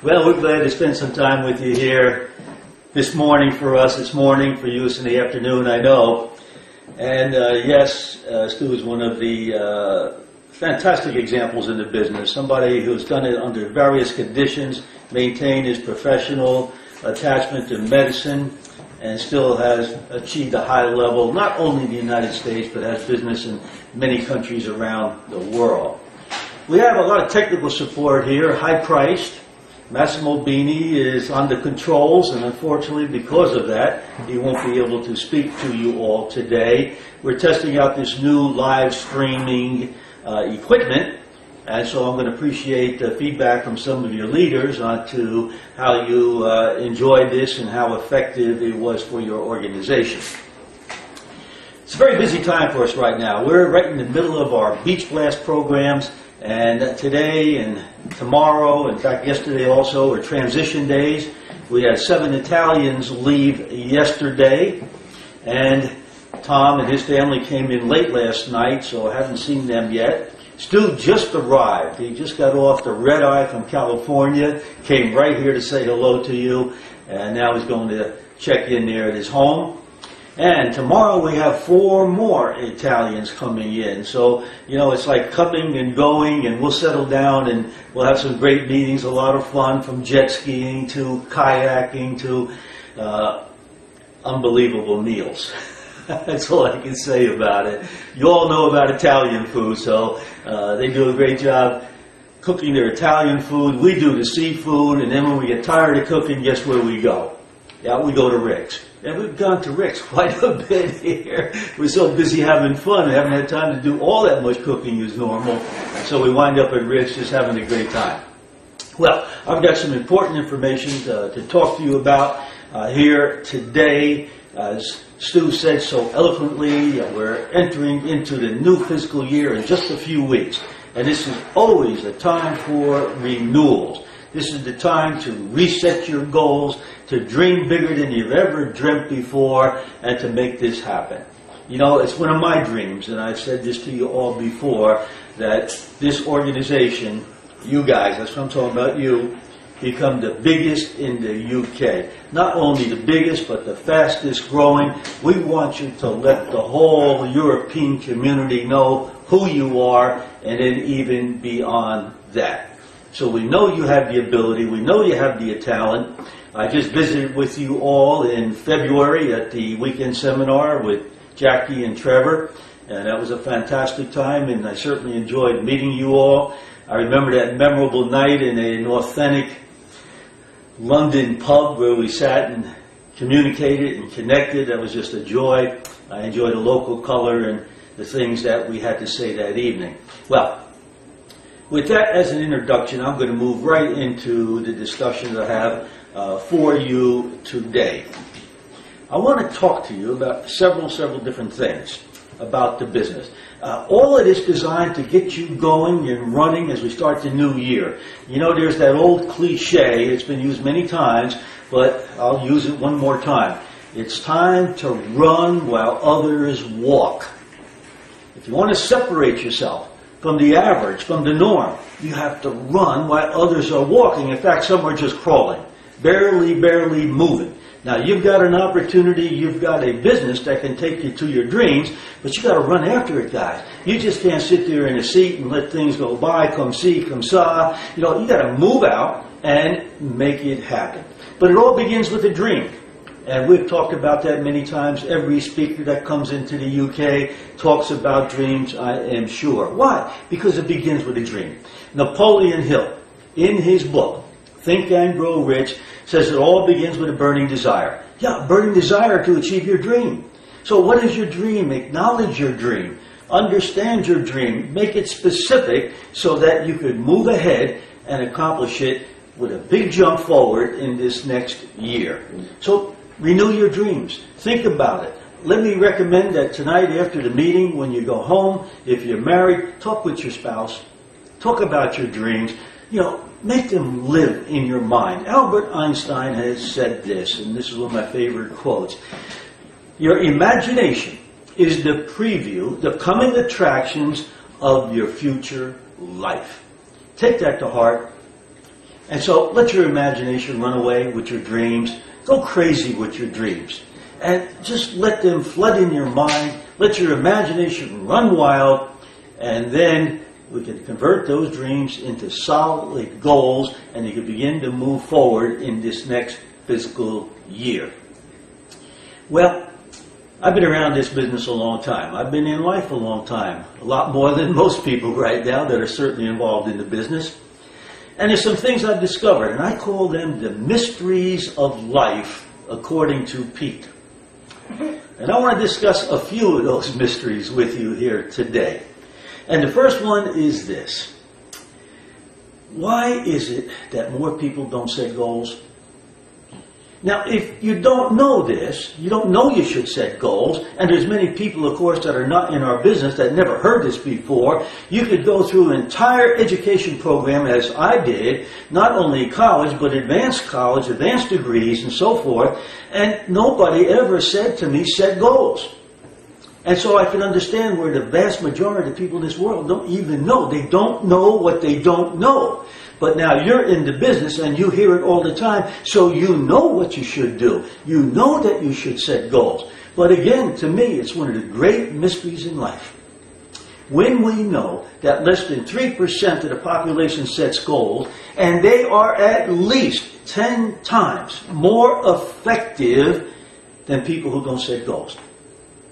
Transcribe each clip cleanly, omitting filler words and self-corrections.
Well, we're glad to spend some time with you here this morning for us. It's morning for you. It's in the afternoon, I know. And yes, Stu is one of the fantastic examples in the business. Somebody who's done it under various conditions, maintained his professional attachment to medicine, and still has achieved a high level, not only in the United States, but has business in many countries around the world. We have a lot of technical support here, high-priced. Massimo Bini is on the controls, and unfortunately, because of that, he won't be able to speak to you all today. We're testing out this new live streaming equipment, and so I'm going to appreciate feedback from some of your leaders on to how you enjoyed this and how effective it was for your organization. It's a very busy time for us right now. We're right in the middle of our Beach Blast programs. And today and tomorrow, in fact yesterday also, are transition days. We had 7 Italians leave yesterday, and Tom and his family came in late last night, so I haven't seen them yet. Stu just arrived. He just got off the red eye from California, came right here to say hello to you, and now he's going to check in there at his home. And tomorrow we have 4 more Italians coming in. So, you know, it's like coming and going, and we'll settle down and we'll have some great meetings, a lot of fun, from jet skiing to kayaking to unbelievable meals. That's all I can say about it. You all know about Italian food, so they do a great job cooking their Italian food. We do the seafood, and then when we get tired of cooking, guess where we go? Yeah, we go to Rick's. And we've gone to Rick's quite a bit here. We're so busy having fun, we haven't had time to do all that much cooking as normal. So we wind up at Rick's just having a great time. Well, I've got some important information to talk to you about here today. As Stu said so eloquently, we're entering into the new fiscal year in just a few weeks. And this is always a time for renewals. This is the time to reset your goals, to dream bigger than you've ever dreamt before, and to make this happen. You know, it's one of my dreams, and I've said this to you all before, that this organization, you guys, that's what I'm talking about, you, become the biggest in the UK. Not only the biggest, but the fastest growing. We want you to let the whole European community know who you are, and then even beyond that. So we know you have the ability, we know you have the talent. I just visited with you all in February at the weekend seminar with Jackie and Trevor, and that was a fantastic time, and I certainly enjoyed meeting you all. I remember that memorable night in an authentic London pub where we sat and communicated and connected. That was just a joy. I enjoyed the local color and the things that we had to say that evening. Well, with that as an introduction, I'm going to move right into the discussion that I have for you today. I want to talk to you about several different things about the business. All of this designed to get you going and running as we start the new year. You know, there's that old cliche, it's been used many times, but I'll use it one more time. It's time to run while others walk. If you want to separate yourself from the average, from the norm, you have to run while others are walking. In fact, some are just crawling, barely moving. Now, you've got an opportunity, you've got a business that can take you to your dreams, but you got to run after it, guys. You just can't sit there in a seat and let things go by, come see, come saw. You know, you got to move out and make it happen. But it all begins with a dream. And we've talked about that many times. Every speaker that comes into the UK talks about dreams, I am sure. Why? Because it begins with a dream. Napoleon Hill, in his book, Think and Grow Rich, says it all begins with a burning desire. Yeah, a burning desire to achieve your dream. So what is your dream? Acknowledge your dream. Understand your dream. Make it specific so that you could move ahead and accomplish it with a big jump forward in this next year. So renew your dreams. Think about it. Let me recommend that tonight after the meeting, when you go home, if you're married, talk with your spouse. Talk about your dreams. You know, make them live in your mind. Albert Einstein has said this, and this is one of my favorite quotes. Your imagination is the preview, the coming attractions of your future life. Take that to heart. And so let your imagination run away with your dreams. Go crazy with your dreams. And just let them flood in your mind. Let your imagination run wild. And then we can convert those dreams into solid goals, and you can begin to move forward in this next fiscal year. Well, I've been around this business a long time. I've been in life a long time. A lot more than most people right now that are certainly involved in the business. And there's some things I've discovered, and I call them the mysteries of life, according to Pete. And I want to discuss a few of those mysteries with you here today. And the first one is this. Why is it that more people don't set goals? Now, if you don't know this, you don't know you should set goals, and there's many people, of course, that are not in our business that never heard this before. You could go through an entire education program, as I did, not only college, but advanced college, advanced degrees, and so forth, and nobody ever said to me, set goals. And so I can understand where the vast majority of people in this world don't even know. They don't know what they don't know. But now you're in the business and you hear it all the time, so you know what you should do. You know that you should set goals. But again, to me, it's one of the great mysteries in life. When we know that less than 3% of the population sets goals, and they are at least 10 times more effective than people who don't set goals.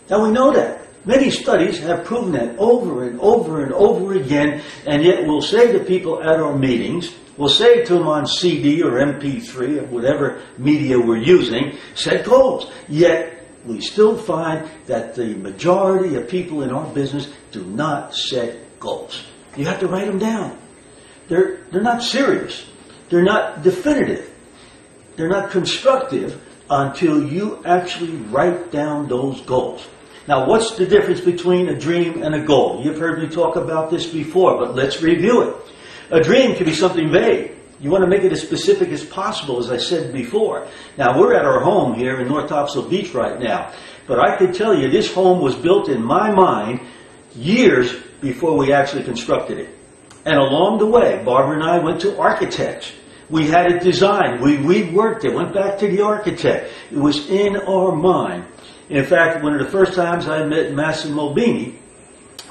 Now we know that. Many studies have proven that over and over and over again, and yet we'll say to people at our meetings, we'll say it to them on CD or MP3 or whatever media we're using, set goals. Yet we still find that the majority of people in our business do not set goals. You have to write them down. They're not serious. They're not definitive. They're not constructive until you actually write down those goals. Now, what's the difference between a dream and a goal? You've heard me talk about this before, but let's review it. A dream can be something vague. You want to make it as specific as possible, as I said before. Now, we're at our home here in North Topsail Beach right now, but I can tell you this home was built in my mind years before we actually constructed it. And along the way, Barbara and I went to architects. We had it designed. We reworked it, went back to the architect. It was in our mind. In fact, one of the first times I met Matz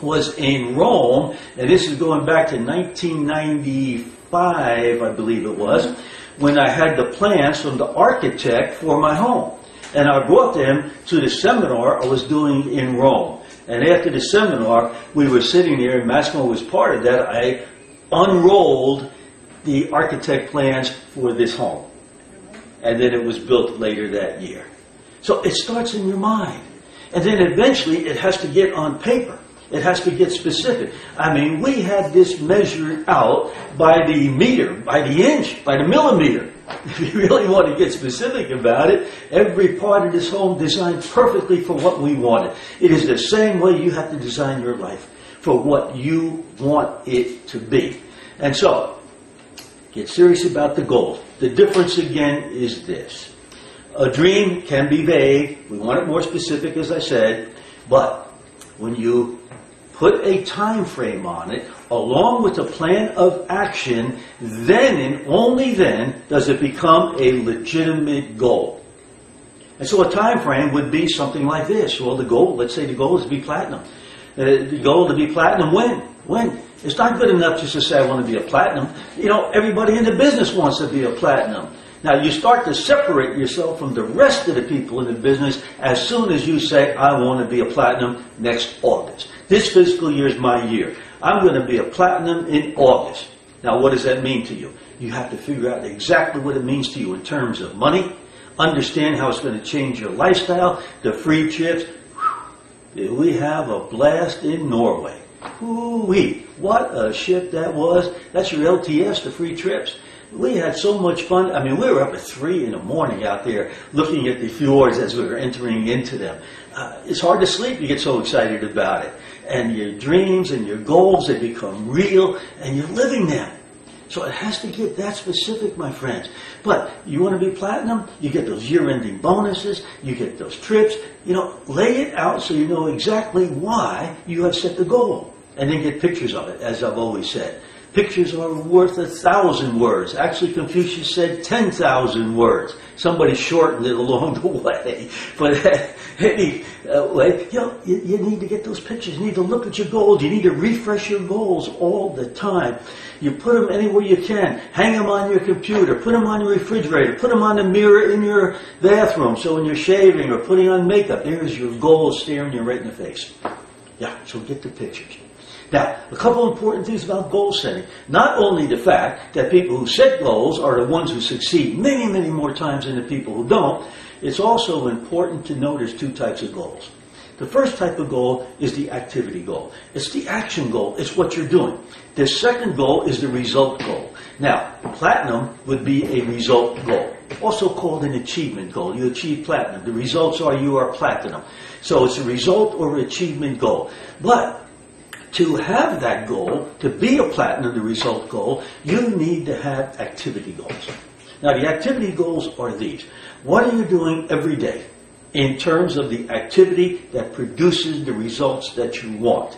was in Rome, and this is going back to 1995, I believe it was, when I had the plans from the architect for my home. And I brought them to the seminar I was doing in Rome. And after the seminar, we were sitting there, and Massimo was part of that. I unrolled the architect plans for this home. And then it was built later that year. So it starts in your mind. And then eventually it has to get on paper. It has to get specific. I mean, we had this measured out by the meter, by the inch, by the millimeter. If you really want to get specific about it, every part of this home designed perfectly for what we wanted. It is the same way you have to design your life for what you want it to be. And so, get serious about the goals. The difference again is this. A dream can be vague. We want it more specific, as I said. But when you put a time frame on it, along with a plan of action, then and only then does it become a legitimate goal. And so a time frame would be something like this. Well, the goal, let's say the goal is to be platinum. The goal to be platinum when? When? It's not good enough just to say I want to be a platinum. You know, everybody in the business wants to be a platinum. Now, you start to separate yourself from the rest of the people in the business as soon as you say, I want to be a platinum next August. This fiscal year is my year. I'm going to be a platinum in August. Now, what does that mean to you? You have to figure out exactly what it means to you in terms of money, understand how it's going to change your lifestyle, the free trips. Did we have a blast in Norway? Ooh-wee. What a ship that was. That's your LTS, the free trips. We had so much fun. I mean, we were up at 3 in the morning out there looking at the fjords as we were entering into them. It's hard to sleep. You get so excited about it. And your dreams and your goals, they become real, and you're living them. So it has to get that specific, my friends. But you want to be platinum, you get those year-ending bonuses, you get those trips. You know, lay it out so you know exactly why you have set the goal. And then get pictures of it, as I've always said. Pictures are worth 1,000 words. Actually, Confucius said 10,000 words. Somebody shortened it along the way. But anyway, you need to get those pictures. You need to look at your goals. You need to refresh your goals all the time. You put them anywhere you can. Hang them on your computer. Put them on your refrigerator. Put them on the mirror in your bathroom. So when you're shaving or putting on makeup, there's your goal staring you right in the face. Yeah, so get the pictures. Now, a couple important things about goal setting. Not only the fact that people who set goals are the ones who succeed many, many more times than the people who don't, it's also important to know there's two types of goals. The first type of goal is the activity goal. It's the action goal. It's what you're doing. The second goal is the result goal. Now, platinum would be a result goal, also called an achievement goal. You achieve platinum. The results are you are platinum. So it's a result or achievement goal. But to have that goal, to be a platinum, the result goal, you need to have activity goals. Now, the activity goals are these. What are you doing every day in terms of the activity that produces the results that you want?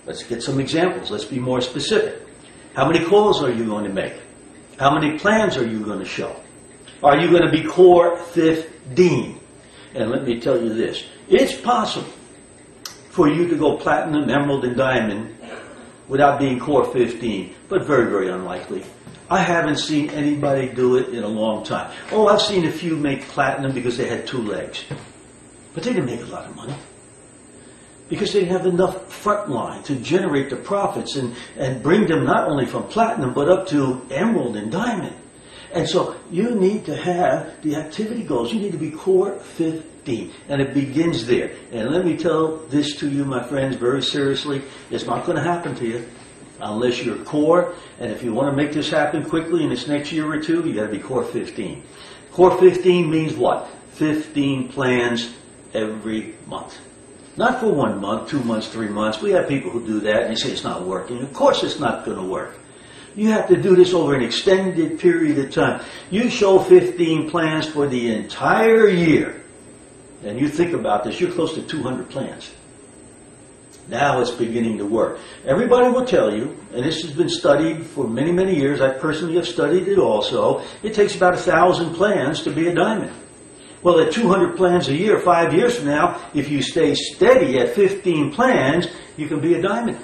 Let's get some examples. Let's be more specific. How many calls are you going to make? How many plans are you going to show? Are you going to be core 15? And let me tell you this. It's possible for you to go platinum, emerald, and diamond without being core 15, but very, very unlikely. I haven't seen anybody do it in a long time. Oh, I've seen a few make platinum because they had 2 legs. But they didn't make a lot of money. Because they didn't have enough front line to generate the profits and bring them not only from platinum, but up to emerald and diamond. And so you need to have the activity goals. You need to be core 15. And it begins there. And let me tell this to you, my friends, very seriously. It's not going to happen to you unless you're core. And if you want to make this happen quickly in this next year or two, you got to be core 15. Core 15 means what? 15 plans every month. Not for 1 month, 2 months, 3 months. We have people who do that and they say it's not working. Of course it's not going to work. You have to do this over an extended period of time. You show 15 plans for the entire year. And you think about this, you're close to 200 plans. Now it's beginning to work. Everybody will tell you, and this has been studied for many, many years. I personally have studied it also. It takes about 1,000 plans to be a diamond. Well, at 200 plans a year, 5 years from now, if you stay steady at 15 plans, you can be a diamond.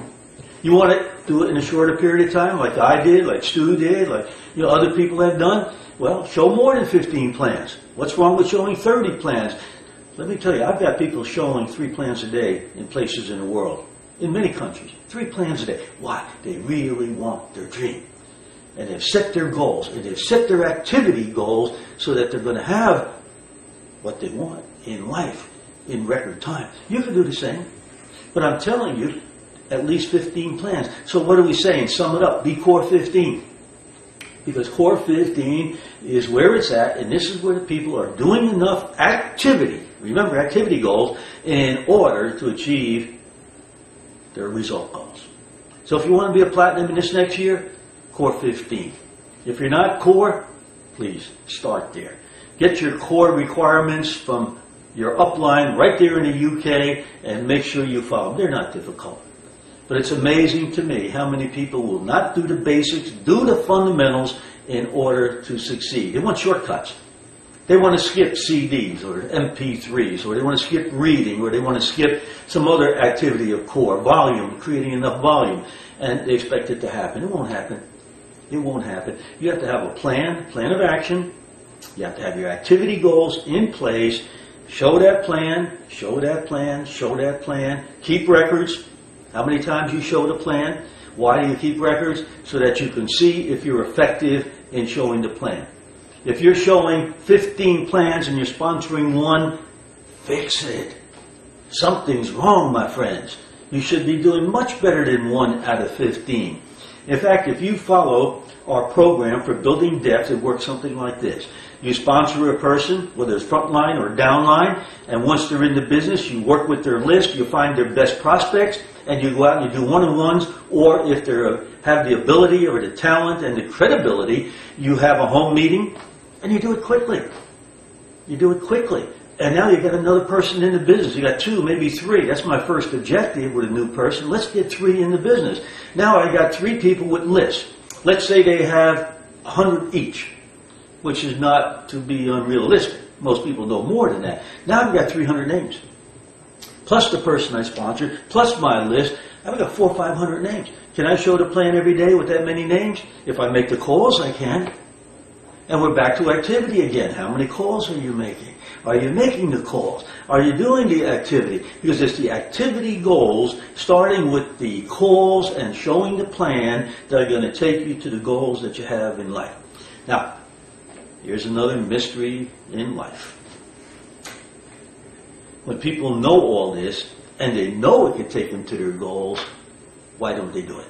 You want to do it in a shorter period of time, like I did, like Stu did, like other people have done? Well, show more than 15 plans. What's wrong with showing 30 plans? Let me tell you, I've got people showing 3 plans a day in places in the world, in many countries. 3 plans a day. Why? They really want their dream. And they've set their goals, and they've set their activity goals so that they're going to have what they want in life in record time. You can do the same. But I'm telling you, at least 15 plans. So what are we saying? Sum it up. Be core 15. Because core 15 is where it's at, and this is where the people are doing enough activity, remember activity goals, in order to achieve their result goals. So if you want to be a platinum in this next year, core 15. If you're not core, please start there. Get your core requirements from your upline right there in the UK and make sure you follow them. They're not difficult. But it's amazing to me how many people will not do the basics, do the fundamentals in order to succeed. They want shortcuts. They want to skip CDs or MP3s, or they want to skip reading, or they want to skip some other activity of core, volume, creating enough volume, and they expect it to happen. It won't happen. It won't happen. You have to have a plan of action. You have to have your activity goals in place. Show that plan, show that plan, show that plan. Keep records. How many times you show the plan? Why do you keep records? So that you can see if you're effective in showing the plan. If you're showing 15 plans and you're sponsoring one, fix it. Something's wrong, my friends. You should be doing much better than 1 out of 15. In fact, if you follow our program for building depth, it works something like this. You sponsor a person, whether it's frontline or downline, and once they're in the business, you work with their list, you find their best prospects, and you go out and you do one-on-ones, or if they have the ability or the talent and the credibility, you have a home meeting, and you do it quickly. You do it quickly. And now you've got another person in the business. You got 2, maybe 3. That's my first objective with a new person. Let's get 3 in the business. Now I got 3 people with lists. Let's say they have 100 each, which is not to be unrealistic. Most people know more than that. Now I've got 300 names. Plus the person I sponsored, plus my list. I've got 400 or 500 names. Can I show the plan every day with that many names? If I make the calls, I can. And we're back to activity again. How many calls are you making? Are you making the calls? Are you doing the activity? Because it's the activity goals, starting with the calls and showing the plan, that are going to take you to the goals that you have in life. Now, here's another mystery in life. When people know all this, and they know it can take them to their goals, why don't they do it?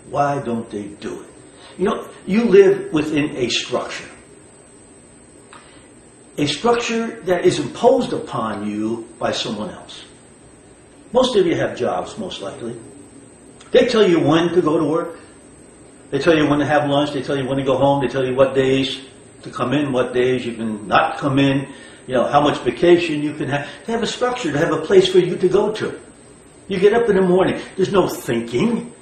Why don't they do it? You know, you live within a structure. A structure that is imposed upon you by someone else. Most of you have jobs, most likely. They tell you when to go to work. They tell you when to have lunch. They tell you when to go home. They tell you what days to come in, what days you can not come in, you know, how much vacation you can have. They have a structure. They have a place for you to go to. You get up in the morning. There's no thinking.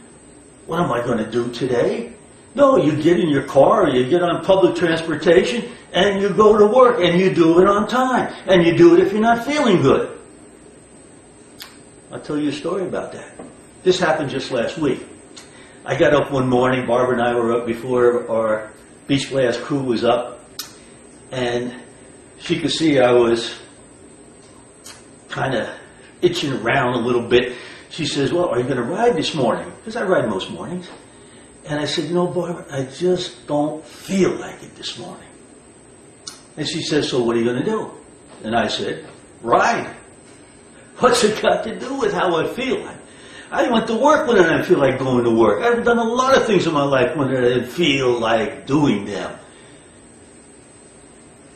What am I going to do today? No, you get in your car or you get on public transportation and you go to work and you do it on time. And you do it if you're not feeling good. I'll tell you a story about that. This happened just last week. I got up one morning, Barbara and I were up before our beach blast crew was up, and she could see I was kind of itching around a little bit. She says, well, are you going to ride this morning? Because I ride most mornings. And I said, you know, Barbara, I just don't feel like it this morning. And she says, so what are you going to do? And I said, ride. What's it got to do with how I feel? I went to work when I didn't feel like going to work. I've done a lot of things in my life when I didn't feel like doing them.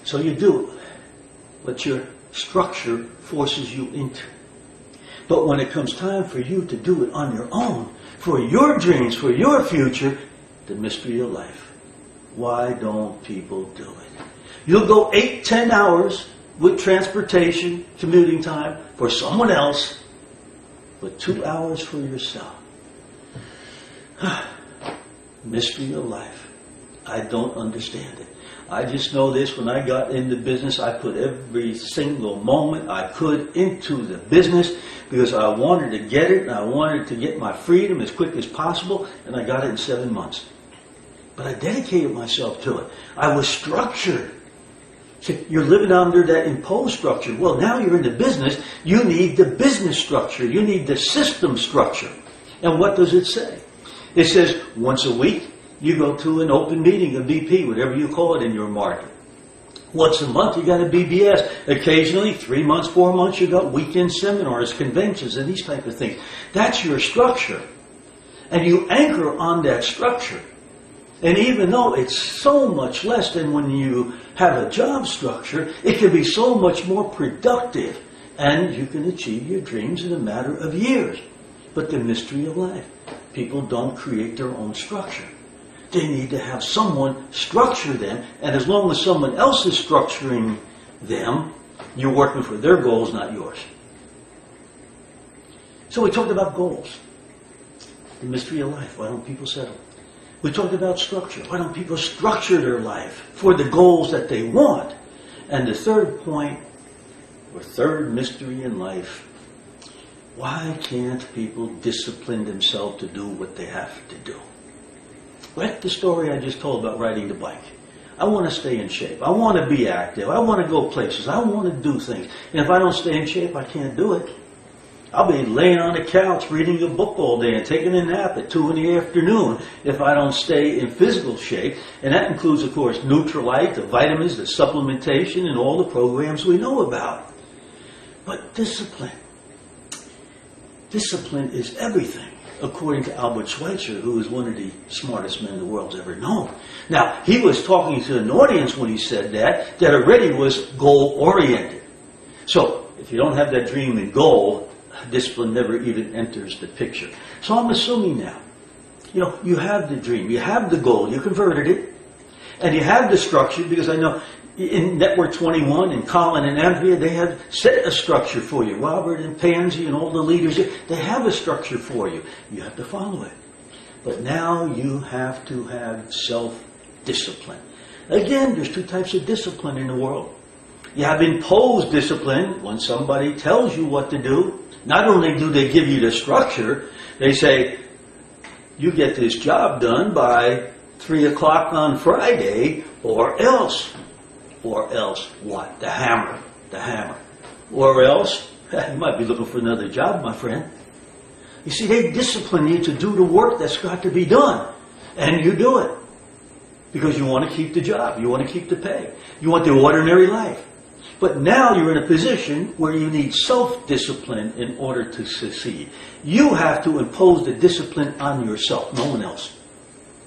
So you do what your structure forces you into. But when it comes time for you to do it on your own, for your dreams, for your future, the mystery of life. Why don't people do it? You'll go 8-10 hours with transportation, commuting time for someone else, but 2 hours for yourself. Mystery of life. I don't understand it. I just know this, when I got into business, I put every single moment I could into the business because I wanted to get it and I wanted to get my freedom as quick as possible, and I got it in 7 months. But I dedicated myself to it. I was structured. See, you're living under that imposed structure. Well, now you're in the business. You need the business structure. You need the system structure. And what does it say? It says once a week, you go to an open meeting, a BP, whatever you call it in your market. Once a month, you got a BBS. Occasionally, 3 months, 4 months, you got weekend seminars, conventions, and these type of things. That's your structure. And you anchor on that structure. And even though it's so much less than when you have a job structure, it can be so much more productive. And you can achieve your dreams in a matter of years. But the mystery of life. People don't create their own structure. They need to have someone structure them, and as long as someone else is structuring them, you're working for their goals, not yours. So we talked about goals. The mystery of life. Why don't people settle? We talked about structure. Why don't people structure their life for the goals that they want? And the third point, or third mystery in life, why can't people discipline themselves to do what they have to do? Like the story I just told about riding the bike. I want to stay in shape. I want to be active. I want to go places. I want to do things. And if I don't stay in shape, I can't do it. I'll be laying on the couch reading a book all day and taking a nap at 2 in the afternoon if I don't stay in physical shape. And that includes, of course, Nutrilite, the vitamins, the supplementation, and all the programs we know about. But discipline. Discipline is everything, according to Albert Schweitzer, who is one of the smartest men the world's ever known. Now, he was talking to an audience when he said that already was goal-oriented. So, if you don't have that dream and goal, discipline never even enters the picture. So I'm assuming now, you have the dream, you have the goal, you converted it, and you have the structure, because I know In Network 21 and Colin and Andrea, they have set a structure for you. Robert and Pansy and all the leaders, they have a structure for you. You have to follow it. But now you have to have self-discipline. Again, there's two types of discipline in the world. You have imposed discipline when somebody tells you what to do. Not only do they give you the structure, they say, you get this job done by 3 o'clock on Friday, or else. Or else what? The hammer. The hammer. Or else, you might be looking for another job, my friend. You see, they discipline you to do the work that's got to be done. And you do it. Because you want to keep the job. You want to keep the pay. You want the ordinary life. But now you're in a position where you need self-discipline in order to succeed. You have to impose the discipline on yourself, no one else.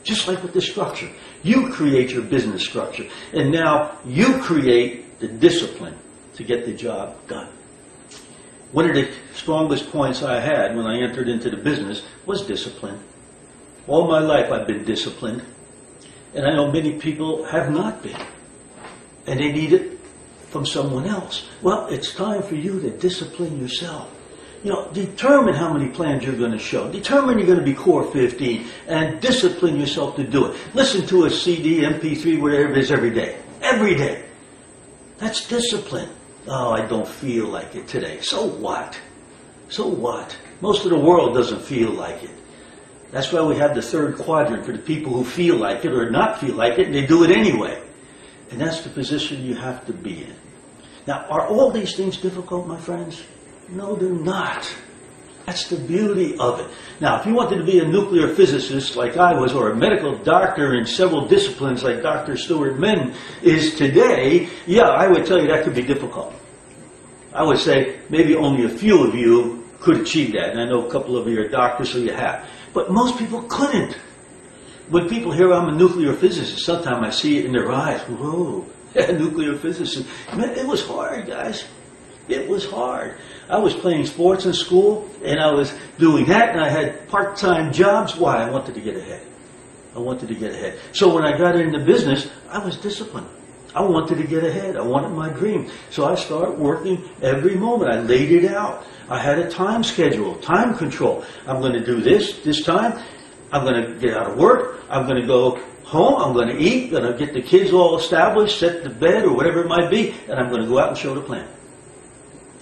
Just like with the structure. You create your business structure. And now you create the discipline to get the job done. One of the strongest points I had when I entered into the business was discipline. All my life I've been disciplined. And I know many people have not been. And they need it from someone else. Well, it's time for you to discipline yourself. You know, determine how many plans you're going to show. Determine you're going to be core 15 and discipline yourself to do it. Listen to a CD, MP3, whatever it is every day. Every day. That's discipline. Oh, I don't feel like it today. So what? So what? Most of the world doesn't feel like it. That's why we have the third quadrant for the people who feel like it or not feel like it, and they do it anyway. And that's the position you have to be in. Now, are all these things difficult, my friends? No, they're not. That's the beauty of it. Now, if you wanted to be a nuclear physicist like I was, or a medical doctor in several disciplines like Dr. Stuart Min is today, yeah, I would tell you that could be difficult. I would say maybe only a few of you could achieve that. And I know a couple of you are doctors, so you have. But most people couldn't. When people hear I'm a nuclear physicist, sometimes I see it in their eyes. Whoa, nuclear physicist. Man, it was hard, guys. It was hard. I was playing sports in school, and I was doing that, and I had part-time jobs. Why? I wanted to get ahead. I wanted to get ahead. So when I got into business, I was disciplined. I wanted to get ahead. I wanted my dream. So I started working every moment. I laid it out. I had a time schedule, time control. I'm going to do this time. I'm going to get out of work. I'm going to go home. I'm going to eat. I'm going to get the kids all established, set the bed, or whatever it might be, and I'm going to go out and show the plan.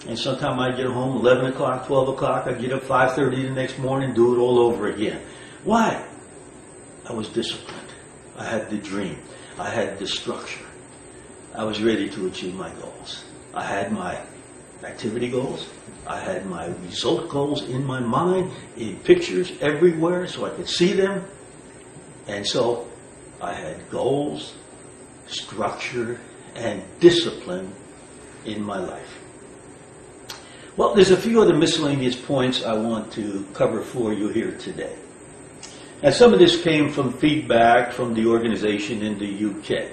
And sometimes I'd get home 11 o'clock, 12 o'clock. I'd get up 5:30 the next morning, do it all over again. Why? I was disciplined. I had the dream. I had the structure. I was ready to achieve my goals. I had my activity goals. I had my result goals in my mind, in pictures everywhere so I could see them. And so I had goals, structure, and discipline in my life. Well, there's a few other miscellaneous points I want to cover for you here today. And some of this came from feedback from the organization in the UK.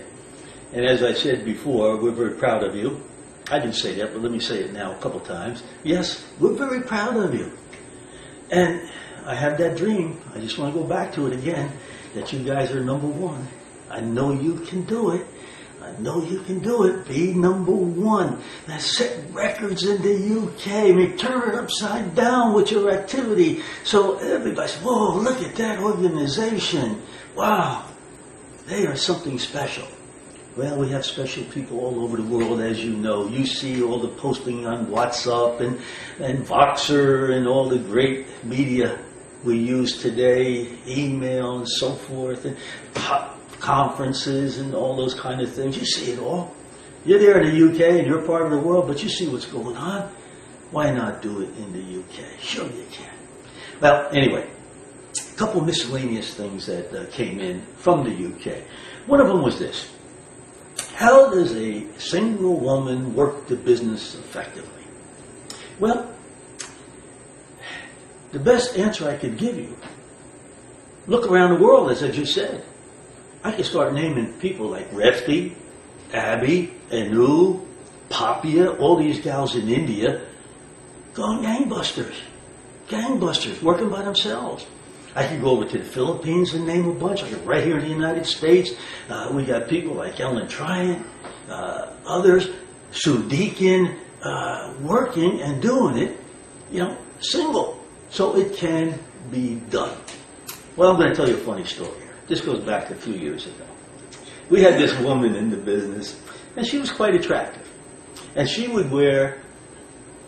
And as I said before, we're very proud of you. I didn't say that, but let me say it now a couple times. Yes, we're very proud of you. And I have that dream. I just want to go back to it again, that you guys are number one. I know you can do it. I know you can do it. Be number one. Now set records in the UK. I mean, turn it upside down with your activity. So everybody says, whoa, look at that organization. Wow, they are something special. Well, we have special people all over the world, as you know. You see all the posting on WhatsApp and Voxer and all the great media we use today, email and so forth, and conferences and all those kind of things. You see it all. You're there in the UK and you're part of the world, but you see what's going on. Why not do it in the UK? Sure you can. Well, anyway, a couple miscellaneous things that came in from the UK. One of them was this. How does a single woman work the business effectively? Well, the best answer I could give you, look around the world, as I just said. I could start naming people like Refti, Abby, Anu, Papia, all these gals in India, going gangbusters, working by themselves. I could go over to the Philippines and name a bunch. Right here in the United States, we got people like Ellen Tryant, others, Sue Deacon, working and doing it, single. So it can be done. Well, I'm going to tell you a funny story here. This goes back a few years ago. We had this woman in the business, and she was quite attractive. And she would wear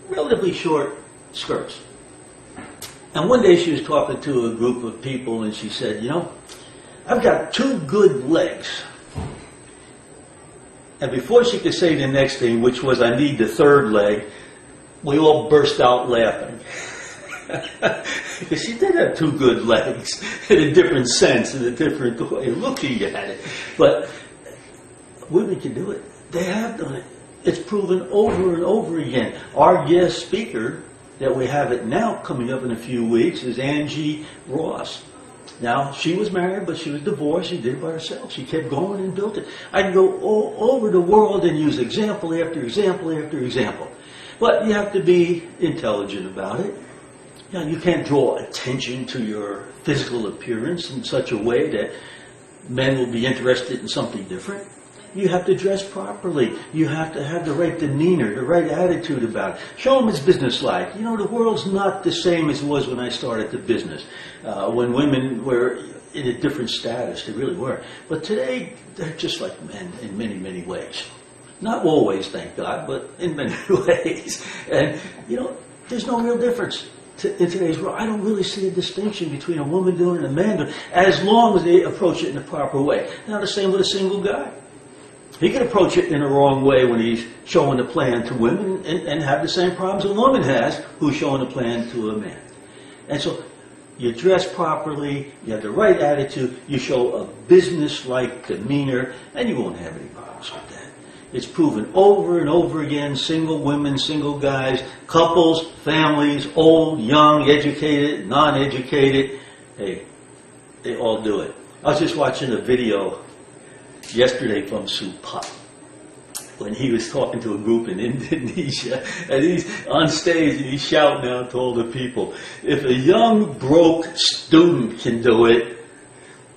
relatively short skirts. And one day she was talking to a group of people, and she said, I've got 2 good legs. And before she could say the next thing, which was, I need the 3rd leg, we all burst out laughing. Because she did have 2 good legs in a different sense, in a different way of looking at it. But women can do it. They have done it. It's proven over and over again. Our guest speaker that we have it now coming up in a few weeks is Angie Ross. Now, she was married, but she was divorced. She did it by herself. She kept going and built it. I can go all over the world and use example after example after example. But you have to be intelligent about it. You can't draw attention to your physical appearance in such a way that men will be interested in something different. You have to dress properly. You have to have the right demeanor, the right attitude about it. Show them it's businesslike. The world's not the same as it was when I started the business. When women were in a different status, they really were. But today, they're just like men in many, many ways. Not always, thank God, but in many ways. And, there's no real difference in today's world. I don't really see a distinction between a woman doing it and a man doing it, as long as they approach it in the proper way. Now, the same with a single guy. He can approach it in a wrong way when he's showing a plan to women and have the same problems a woman has who's showing a plan to a man. And so you dress properly, you have the right attitude, you show a business-like demeanor, and you won't have any problems with that. It's proven over and over again, single women, single guys, couples, families, old, young, educated, non-educated. Hey, they all do it. I was just watching a video yesterday from Supat when he was talking to a group in Indonesia, and he's on stage and he's shouting out to all the people, if a young broke student can do it,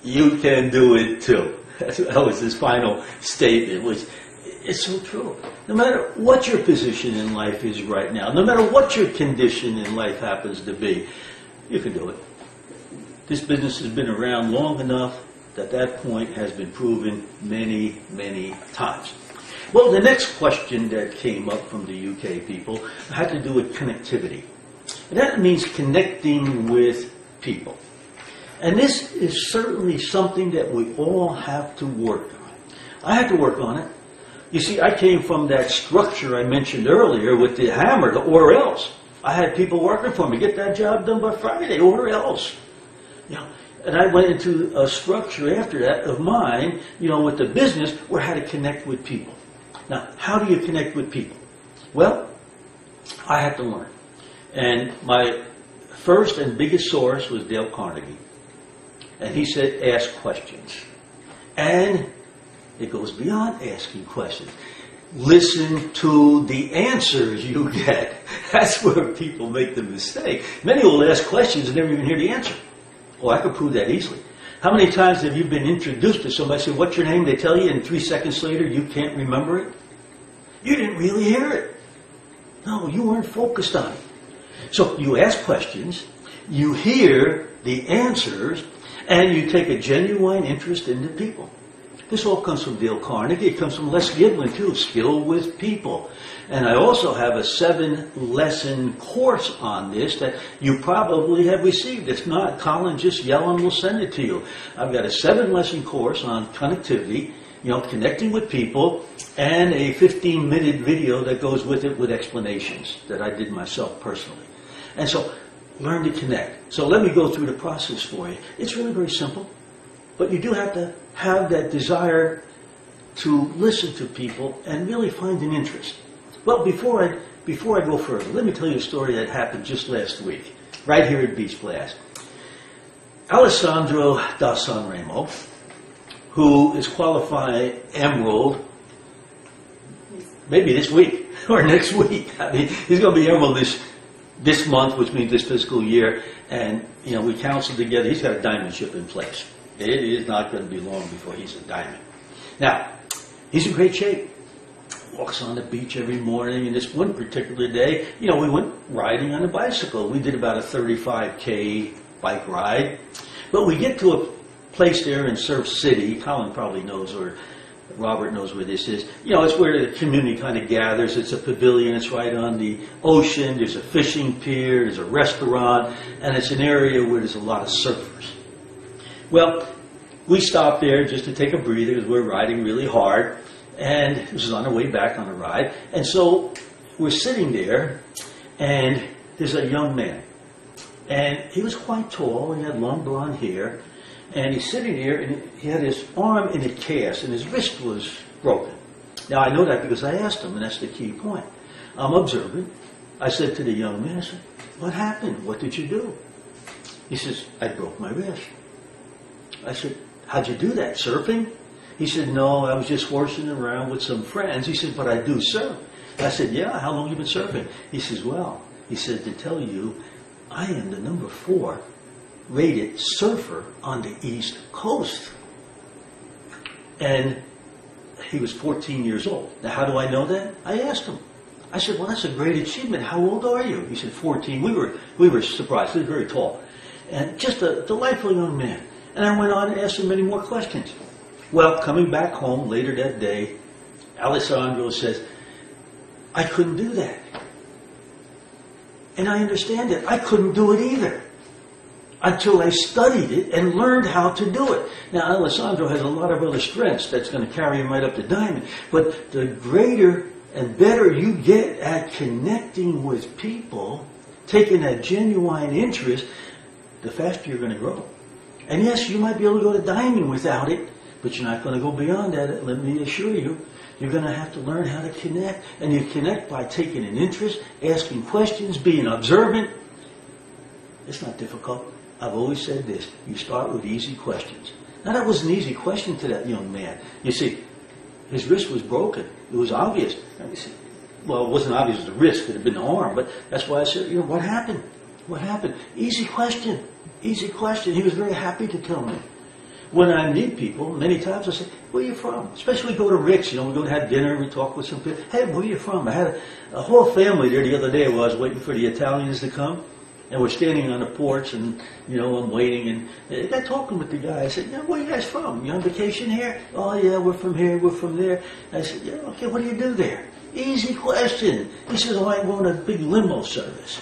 you can do it too. That was his final statement, which it's so true. No matter what your position in life is right now, no matter what your condition in life happens to be, you can do it. This business has been around long enough that point has been proven many, many times. Well, the next question that came up from the UK people had to do with connectivity. And that means connecting with people. And this is certainly something that we all have to work on. I had to work on it. You see, I came from that structure I mentioned earlier with the hammer, the or else. I had people working for me, get that job done by Friday, or else. And I went into a structure after that of mine, with the business, where I had to connect with people. Now, how do you connect with people? Well, I had to learn. And my first and biggest source was Dale Carnegie. And he said, ask questions. And it goes beyond asking questions. Listen to the answers you get. That's where people make the mistake. Many will ask questions and never even hear the answer. Oh, I could prove that easily. How many times have you been introduced to somebody, say, what's your name? They tell you, and 3 seconds later, you can't remember it? You didn't really hear it. No, you weren't focused on it. So you ask questions, you hear the answers, and you take a genuine interest in the people. This all comes from Dale Carnegie. It comes from Les Giblin, too, Skill with People. And I also have a 7-lesson course on this that you probably have received. If not, Colin, just yell and we'll send it to you. I've got a 7-lesson course on connectivity, connecting with people, and a 15-minute video that goes with it with explanations that I did myself personally. And so, learn to connect. So let me go through the process for you. It's really very simple. But you do have to have that desire to listen to people and really find an interest. Well, before I go further, let me tell you a story that happened just last week, right here at Beach Blast. Alessandro da Sanremo, who is qualifying Emerald maybe this week or next week. I mean, he's going to be Emerald this this month, which means this fiscal year, and we counseled together. He's got a diamond ship in place. It is not going to be long before he's a diamond. Now, he's in great shape. Walks on the beach every morning, and this one particular day, we went riding on a bicycle. We did about a 35K bike ride. But we get to a place there in Surf City. Colin probably knows, or Robert knows where this is. It's where the community kind of gathers. It's a pavilion. It's right on the ocean. There's a fishing pier. There's a restaurant. And it's an area where there's a lot of surfers. Well, we stopped there just to take a breather because we're riding really hard. And this was on our way back on the ride. And so we're sitting there, and there's a young man. And he was quite tall, and he had long blonde hair. And he's sitting there, and he had his arm in a cast, and his wrist was broken. Now, I know that because I asked him, and that's the key point. I'm observant. I said to the young man, I said, "What happened? What did you do?" He says, "I broke my wrist." I said, "How'd you do that? Surfing?" He said, "No, I was just horsing around with some friends." He said, "But I do surf." I said, "Yeah, how long have you been surfing?" He says, "Well," he said, "to tell you, I am the number 4 rated surfer on the East Coast." And he was 14 years old. Now, how do I know that? I asked him. I said, "Well, that's a great achievement. How old are you?" He said, 14. We were surprised. He was very tall. And just a delightful young man. And I went on and asked him many more questions. Well, coming back home later that day, Alessandro says, "I couldn't do that." And I understand it. I couldn't do it either until I studied it and learned how to do it. Now, Alessandro has a lot of other strengths that's going to carry him right up to diamond. But the greater and better you get at connecting with people, taking that genuine interest, the faster you're going to grow. And yes, you might be able to go to diamond without it, but you're not going to go beyond that, let me assure you. You're going to have to learn how to connect. And you connect by taking an interest, asking questions, being observant. It's not difficult. I've always said this. You start with easy questions. Now, that was an easy question to that young man. You see, his wrist was broken. It was obvious. Well, it wasn't obvious the wrist. It could have been the arm. But that's why I said, what happened? What happened? Easy question. Easy question. He was very happy to tell me. When I meet people, many times I say, "Where are you from?" Especially we go to Rick's, we go to have dinner, we talk with some people. "Hey, where are you from?" I had a whole family there the other day while I was waiting for the Italians to come. And we're standing on the porch, and, I'm waiting, and they got talking with the guy. I said, "Where are you guys from? You on vacation here?" "Oh, yeah, we're from here, we're from there." I said, "Yeah, okay, what do you do there?" Easy question. He says, "Oh, I'm going to a big limo service."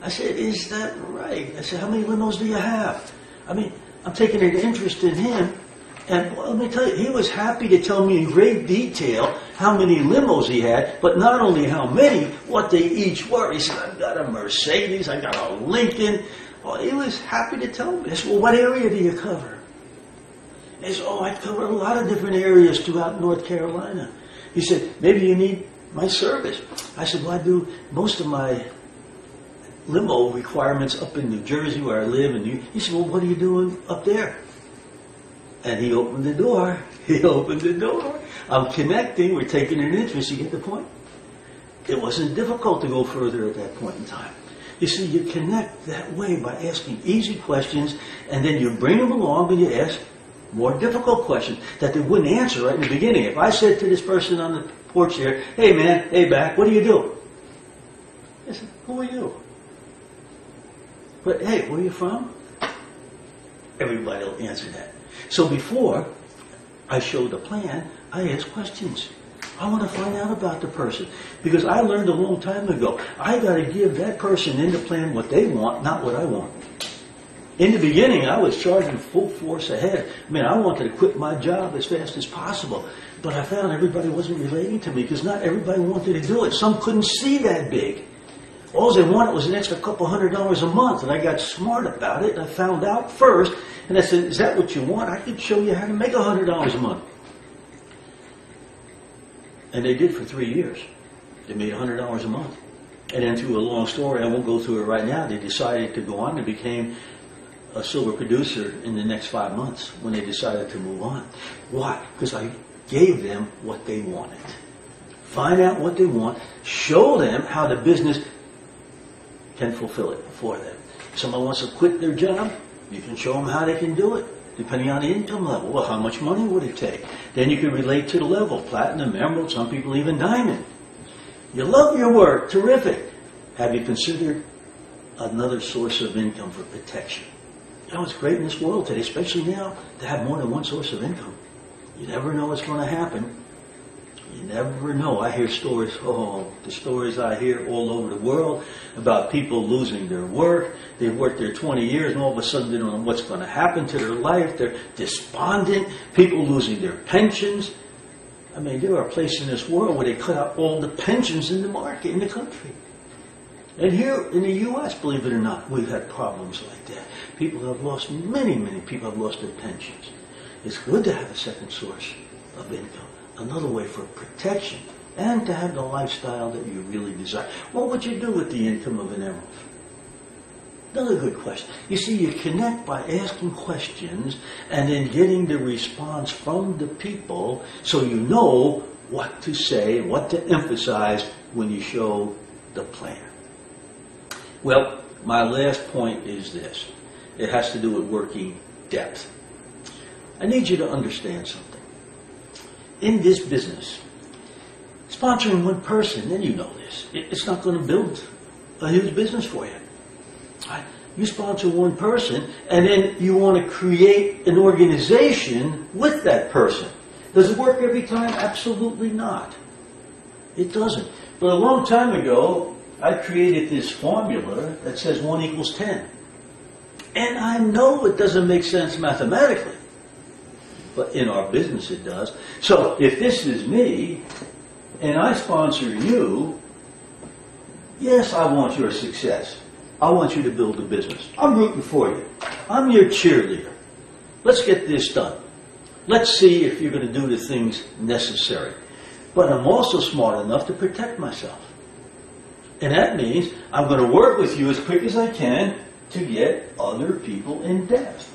I said, "Is that right?" I said, "How many limos do you have?" I'm taking an interest in him, and let me tell you, he was happy to tell me in great detail how many limos he had, but not only how many, what they each were. He said, "I've got a Mercedes, I got a Lincoln." Oh, he was happy to tell me. I said, "Well, what area do you cover?" He said, "Oh, I cover a lot of different areas throughout North Carolina." He said, "Maybe you need my service." I said, "Well, I do most of my limo requirements up in New Jersey where I live." And he said, "Well, what are you doing up there?" And he opened the door. He opened the door. I'm connecting. We're taking an interest. You get the point? It wasn't difficult to go further at that point in time. You see, you connect that way by asking easy questions, and then you bring them along and you ask more difficult questions that they wouldn't answer right in the beginning. If I said to this person on the porch there, "Hey, man, hey, back, what do you do?" I said, "Who are you?" But, "Hey, where are you from?" Everybody will answer that. So before I show the plan, I ask questions. I want to find out about the person. Because I learned a long time ago, I got to give that person in the plan what they want, not what I want. In the beginning, I was charging full force ahead. I wanted to quit my job as fast as possible. But I found everybody wasn't relating to me because not everybody wanted to do it. Some couldn't see that big. All they wanted was an extra couple $100 a month, and I got smart about it, and I found out first, and I said, "Is that what you want? I can show you how to make $100 a month." And they did for 3 years. They made $100 a month. And then through a long story, I won't go through it right now, they decided to go on and became a silver producer in the next 5 months when they decided to move on. Why? Because I gave them what they wanted. Find out what they want, show them how the business can fulfill it for them. If somebody wants to quit their job, you can show them how they can do it, depending on the income level. Well, how much money would it take? Then you can relate to the level, platinum, emerald, some people even diamond. You love your work, terrific. Have you considered another source of income for protection? You know, it's great in this world today, especially now, to have more than one source of income. You never know what's going to happen. You never know. I hear stories, the stories I hear all over the world about people losing their work. They've worked there 20 years and all of a sudden they don't know what's going to happen to their life. They're despondent. People losing their pensions. I mean, there are places in this world where they cut out all the pensions in the market, in the country. And here in the U.S., believe it or not, we've had problems like that. People have lost, many people have lost their pensions. It's good to have a second source of income, another way for protection, and to have the lifestyle that you really desire. What would you do with the income of an emerald? Another good question. You see, you connect by asking questions and then getting the response from the people so you know what to say, what to emphasize when you show the plan. Well, my last point is this. It has to do with working depth. I need you to understand something. In this business, sponsoring one person, and you know this, it's not going to build a huge business for you. Right? You sponsor one person, and then you want to create an organization with that person. Does it work every time? Absolutely not. It doesn't. But a long time ago, I created this formula that says 1 equals 10. And I know it doesn't make sense mathematically, but in our business it does. So if this is me, and I sponsor you, yes, I want your success. I want you to build a business. I'm rooting for you. I'm your cheerleader. Let's get this done. Let's see if you're going to do the things necessary. But I'm also smart enough to protect myself. And that means I'm going to work with you as quick as I can to get other people in depth.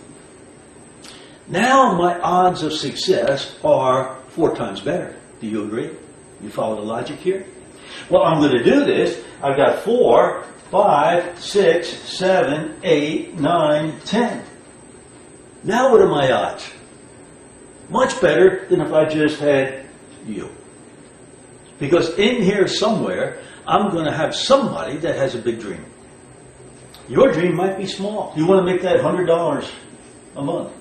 Now my odds of success are 4 times better. Do you agree? You follow the logic here? Well, I'm going to do this. I've got 4, 5, 6, 7, 8, 9, 10. Now what are my odds? Much better than if I just had you. Because in here somewhere, I'm going to have somebody that has a big dream. Your dream might be small. You want to make that $100 a month.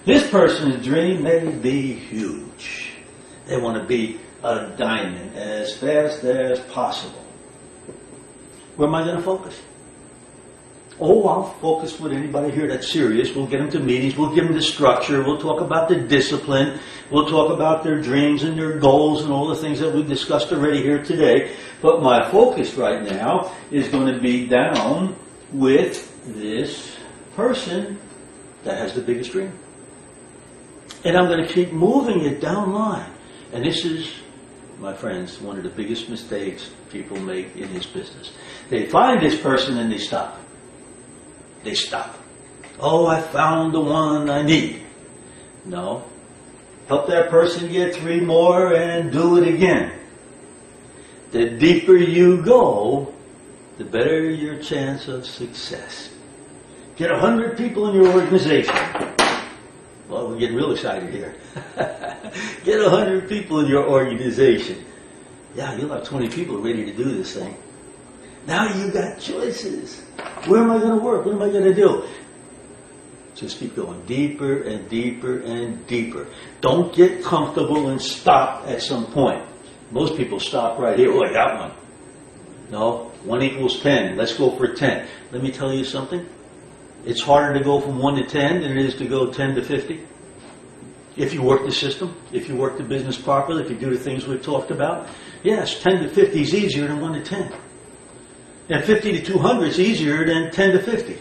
This person's dream may be huge. They want to be a diamond as fast as possible. Where am I going to focus? Oh, I'll focus with anybody here that's serious. We'll get them to meetings. We'll give them the structure. We'll talk about the discipline. We'll talk about their dreams and their goals and all the things that we've discussed already here today. But my focus right now is going to be down with this person that has the biggest dream. And I'm going to keep moving it down line. And this is, my friends, one of the biggest mistakes people make in this business. They find this person and they stop. They stop. Oh, I found the one I need. No. Help that person get 3 more and do it again. The deeper you go, the better your chance of success. Get 100 people in your organization. Well, we're getting real excited here. Get 100 people in your organization. Yeah, you'll have 20 people ready to do this thing. Now you got choices. Where am I going to work? What am I going to do? Just keep going deeper and deeper and deeper. Don't get comfortable and stop at some point. Most people stop right here. Oh, I got one. No, 1 equals 10. Let's go for 10. Let me tell you something. It's harder to go from 1 to 10 than it is to go 10 to 50. If you work the system, if you work the business properly, if you do the things we've talked about. Yes, 10 to 50 is easier than 1 to 10. And 50 to 200 is easier than 10 to 50.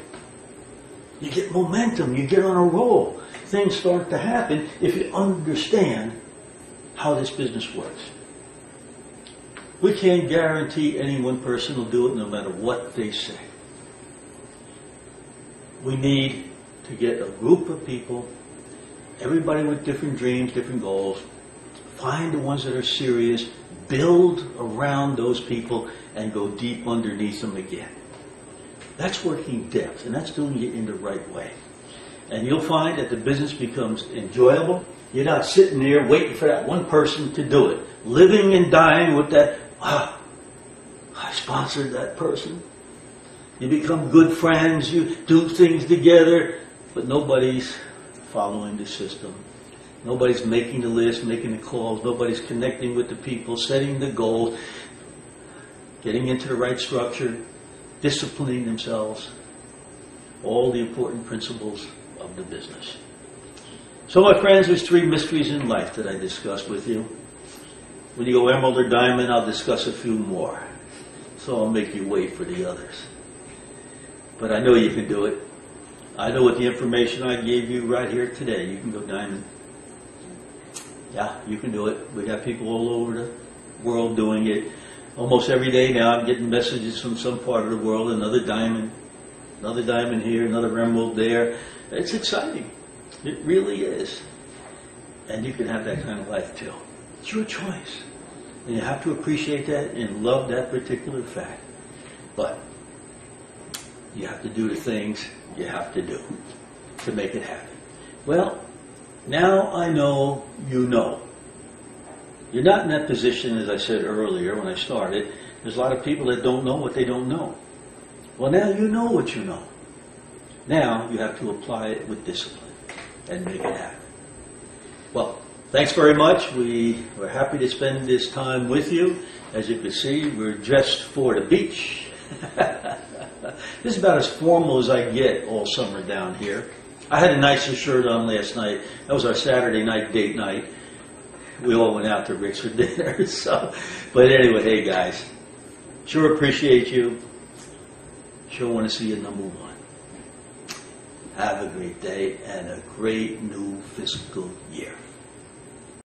You get momentum, you get on a roll. Things start to happen if you understand how this business works. We can't guarantee any one person will do it no matter what they say. We need to get a group of people, everybody with different dreams, different goals, find the ones that are serious, build around those people, and go deep underneath them again. That's working depth, and that's doing it in the right way. And you'll find that the business becomes enjoyable. You're not sitting there waiting for that one person to do it. Living and dying with that, wow, I sponsored that person. You become good friends, you do things together, but nobody's following the system. Nobody's making the list, making the calls, nobody's connecting with the people, setting the goals, getting into the right structure, disciplining themselves, all the important principles of the business. So my friends, there's 3 mysteries in life that I discussed with you. When you go emerald or diamond, I'll discuss a few more. So I'll make you wait for the others. But I know you can do it. I know with the information I gave you right here today, you can go diamond. Yeah, you can do it. We got people all over the world doing it. Almost every day now I'm getting messages from some part of the world, another diamond here, another emerald there. It's exciting. It really is. And you can have that kind of life too. It's your choice. And you have to appreciate that and love that particular fact. But you have to do the things you have to do to make it happen. Well, now I know you know. You're not in that position, as I said earlier when I started. There's a lot of people that don't know what they don't know. Well, now you know what you know. Now you have to apply it with discipline and make it happen. Well, thanks very much. We were happy to spend this time with you. As you can see, we're dressed for the beach. This is about as formal as I get all summer down here. I had a nicer shirt on last night. That was our Saturday night date night. We all went out to Rick's for dinner. But anyway, hey guys, sure appreciate you. Sure want to see you number 1. Have a great day and a great new fiscal year.